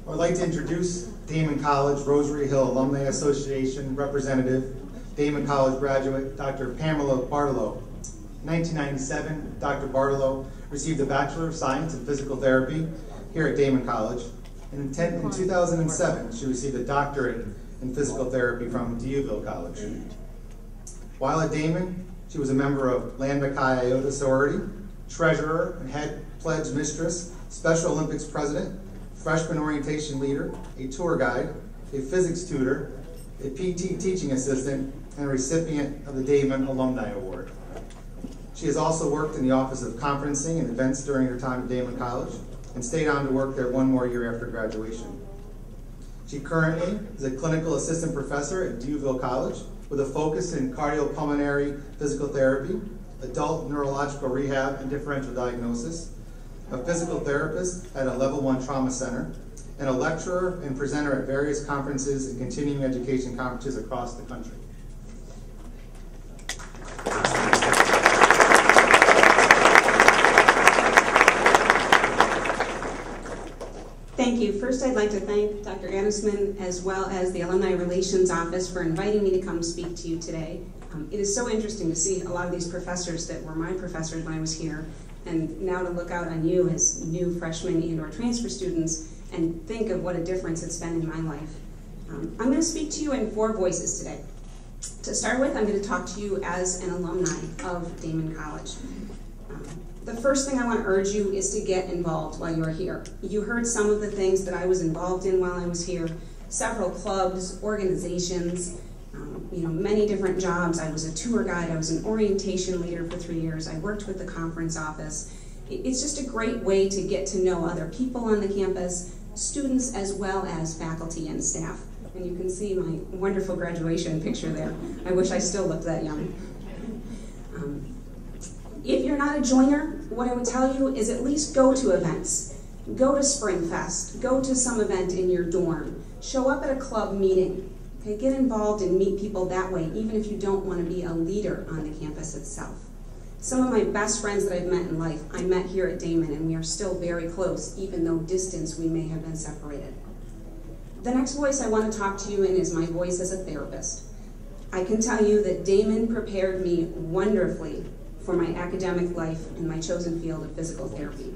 I would like to introduce Damon College Rosary Hill Alumni Association representative, Damon College graduate, Dr. Pamela Bartolo. In 1997, Dr. Bartolo received a Bachelor of Science in Physical Therapy here at Damon College. In 2007, she received a doctorate in Physical Therapy from DeUville College. While at Damon, she was a member of Lambda Chi Iota sorority, treasurer and head pledge mistress, Special Olympics president, freshman orientation leader, a tour guide, a physics tutor, a PT teaching assistant, and a recipient of the Damon Alumni Award. She has also worked in the Office of Conferencing and Events during her time at Damon College and stayed on to work there one more year after graduation. She currently is a clinical assistant professor at DeUville College with a focus in cardiopulmonary physical therapy, adult neurological rehab and differential diagnosis, a physical therapist at a Level 1 trauma center, and a lecturer and presenter at various conferences and continuing education conferences across the country. Thank you. First, I'd like to thank Dr. Anisman as well as the Alumni Relations Office for inviting me to come speak to you today. It is so interesting to see a lot of these professors that were my professors when I was here, and now to look out on you as new freshmen and/or transfer students and think of what a difference it's been in my life. I'm going to speak to you in 4 voices today. To start with, I'm going to talk to you as an alumni of Damon College. The first thing I want to urge you is to get involved while you're here. You heard some of the things that I was involved in while I was here. Several clubs, organizations, many different jobs. I was a tour guide, I was an orientation leader for 3 years, I worked with the conference office. It's just a great way to get to know other people on the campus, students as well as faculty and staff. And you can see my wonderful graduation picture there. I wish I still looked that young. If you're not a joiner, what I would tell you is at least go to events. Go to Spring Fest, go to some event in your dorm, show up at a club meeting. Okay, get involved and meet people that way, even if you don't want to be a leader on the campus itself. Some of my best friends that I've met in life, I met here at Damon, and we are still very close, even though distance we may have been separated. The next voice I want to talk to you in is my voice as a therapist. I can tell you that Damon prepared me wonderfully for my academic life in my chosen field of physical therapy.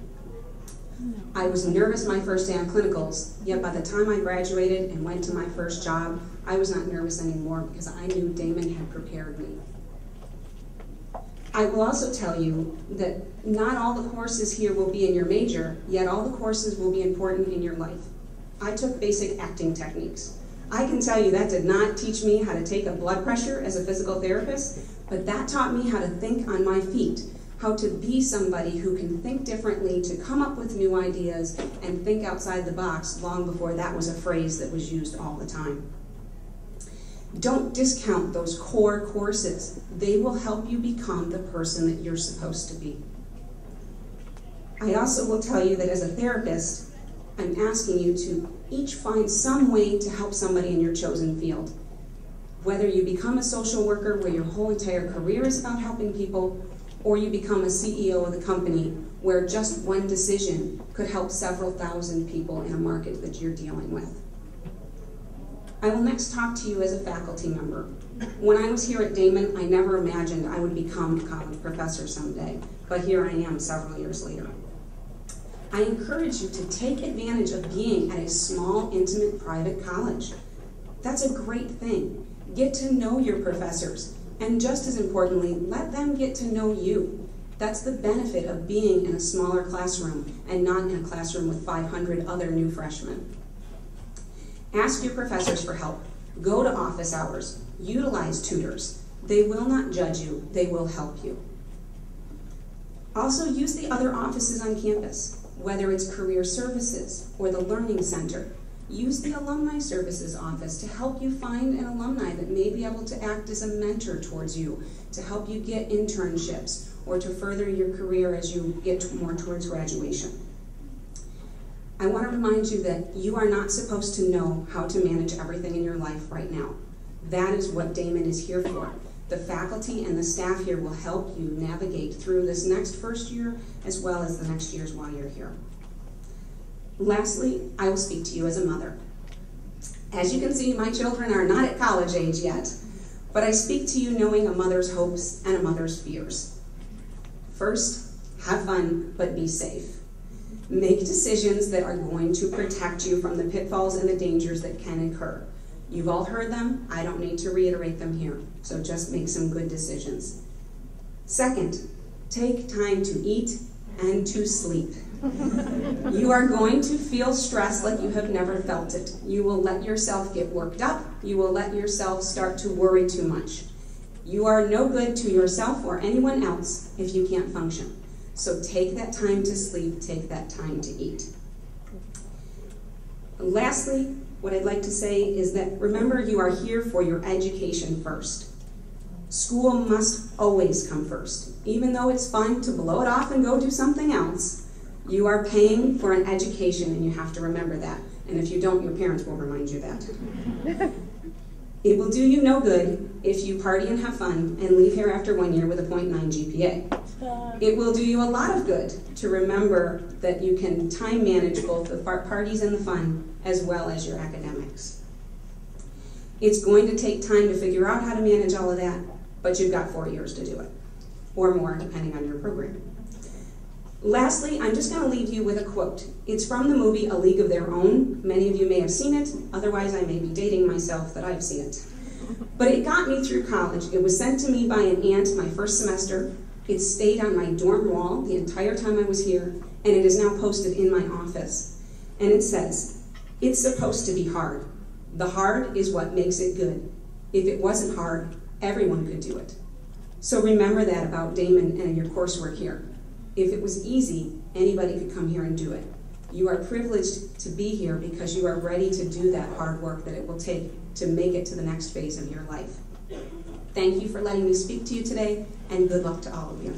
I was nervous my first day on clinicals, yet by the time I graduated and went to my first job, I was not nervous anymore because I knew Damon had prepared me. I will also tell you that not all the courses here will be in your major, yet all the courses will be important in your life. I took basic acting techniques. I can tell you that did not teach me how to take a blood pressure as a physical therapist, but that taught me how to think on my feet, how to be somebody who can think differently, to come up with new ideas, and think outside the box long before that was a phrase that was used all the time. Don't discount those core courses. They will help you become the person that you're supposed to be. I also will tell you that as a therapist, I'm asking you to each find some way to help somebody in your chosen field. Whether you become a social worker where your whole entire career is about helping people, or you become a CEO of the company where just one decision could help several thousand people in a market that you're dealing with. I will next talk to you as a faculty member. When I was here at Damon, I never imagined I would become a college professor someday, but here I am several years later. I encourage you to take advantage of being at a small, intimate, private college. That's a great thing. Get to know your professors, and just as importantly, let them get to know you. That's the benefit of being in a smaller classroom and not in a classroom with 500 other new freshmen. Ask your professors for help. Go to office hours. Utilize tutors. They will not judge you. They will help you. Also, use the other offices on campus, whether it's Career Services or the Learning Center. Use the Alumni Services Office to help you find an alumni that may be able to act as a mentor towards you, to help you get internships, or to further your career as you get more towards graduation. I want to remind you that you are not supposed to know how to manage everything in your life right now. That is what Damon is here for. The faculty and the staff here will help you navigate through this next first year as well as the next years while you're here. Lastly, I will speak to you as a mother. As you can see, my children are not at college age yet, but I speak to you knowing a mother's hopes and a mother's fears. First, have fun, but be safe. Make decisions that are going to protect you from the pitfalls and the dangers that can occur. You've all heard them. I don't need to reiterate them here, so just make some good decisions. Second, take time to eat and to sleep. You are going to feel stress like you have never felt it. You will let yourself get worked up. You will let yourself start to worry too much. You are no good to yourself or anyone else if you can't function. So take that time to sleep, take that time to eat. Lastly, what I'd like to say is that remember you are here for your education first. School must always come first. Even though it's fun to blow it off and go do something else, you are paying for an education and you have to remember that. And if you don't, your parents will remind you that. It will do you no good if you party and have fun and leave here after 1 year with a 0.9 GPA. It will do you a lot of good to remember that you can time manage both the parties and the fun as well as your academics. It's going to take time to figure out how to manage all of that, but you've got 4 years to do it, or more depending on your program. Lastly, I'm just going to leave you with a quote. It's from the movie A League of Their Own. Many of you may have seen it, otherwise I may be dating myself that I've seen it. But it got me through college. It was sent to me by an aunt my first semester. It stayed on my dorm wall the entire time I was here, and it is now posted in my office. And it says, "It's supposed to be hard. The hard is what makes it good. If it wasn't hard, everyone could do it." So remember that about Damon and your coursework here. If it was easy, anybody could come here and do it. You are privileged to be here because you are ready to do that hard work that it will take to make it to the next phase of your life. Thank you for letting me speak to you today, and good luck to all of you.